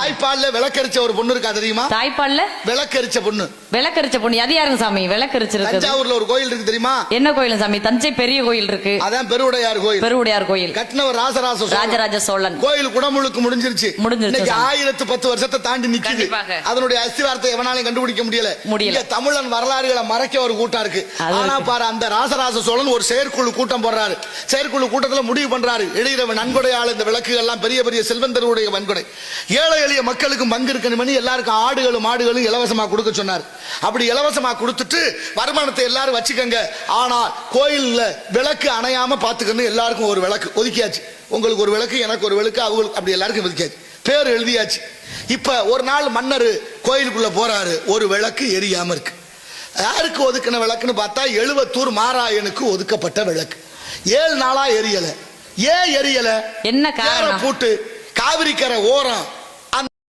தாய்ப்பால்ல விளக்கரிச்ச ஒரு பொண்ணு இருக்கா தெரியுமா? தாய்ப்பால்ல விளக்கரிச்ச பொண்ணு. விளக்கரிச்ச பொண்ணு அது யாருங்க சாமி? விளக்கரிச்சிருக்கு. தஞ்சாவூர்ல ஒரு கோயில் இருக்கு தெரியுமா? என்ன கோயில் சாமி? தஞ்சை பெரிய கோயில் இருக்கு. அதான் பெருவுடையார் கோயில். பெருவுடையார் கோயில் கட்டினவர் ராஜராஜ சோழன். கோயில் குடமுழுக்கு முடிஞ்சிருச்சு. இன்னைக்கு 1010 வருஷத்தை தாண்டி நிக்குது. அதனுடைய அஸ்திவாரத்தை எவனாலையும் கண்டுபிடிக்க முடியல. தமிழன் வரலாறுகளை மறைக்க ஒரு கூட்டம் இருக்கு. ஆனா பாரு, அந்த ராஜராஜ சோழன் ஒரு செயற்குழு கூட்டம் போடுறாரு. செயற்குழு கூட்டத்துல முடிவு பண்றாரு, இடையில நன்கொடையாளர் இந்த விளக்குகள் எல்லாம் பெரிய பெரிய செல்வந்தருடைய வன்கொடை, ஏழை எளிய மக்களுக்கு பங்கு இருக்கணும், எல்லாருக்கும் ஆடுகளும் மாடுகளும் இலவசமா கொடுக்க சொன்னார். அப்படி இலவசமா கொடுத்துட்டு வருமானத்தை எல்லாரும் வச்சுக்கங்க, ஆனா கோயில்ல விளக்கு அணையாம பாத்துக்கணும், எல்லாருக்கும் ஒரு விளக்கு ஒதுக்கியாச்சு. உங்களுக்கு ஒரு விளக்கு, எனக்கு ஒரு விளக்கு, அவங்களுக்கு அப்படி எல்லாருக்கும் ஒதுக்கியாச்சு, பேர் எழுதியாச்சு. இப்ப ஒரு நாள் மன்னர் கோயிலுக்குள்ள போறாரு, ஒரு விளக்கு எரியாம இருக்கு. யாருக்கு ஒதுக்கின விளக்குன்னு பார்த்தா எழுவத்தூர் மாராயனுக்கு ஒதுக்கப்பட்ட விளக்கு. 7 நாளா எரியல. ஏன் எரியல? என்ன காரணம்? பூட்டு காவிரிக்கரை ஓரம்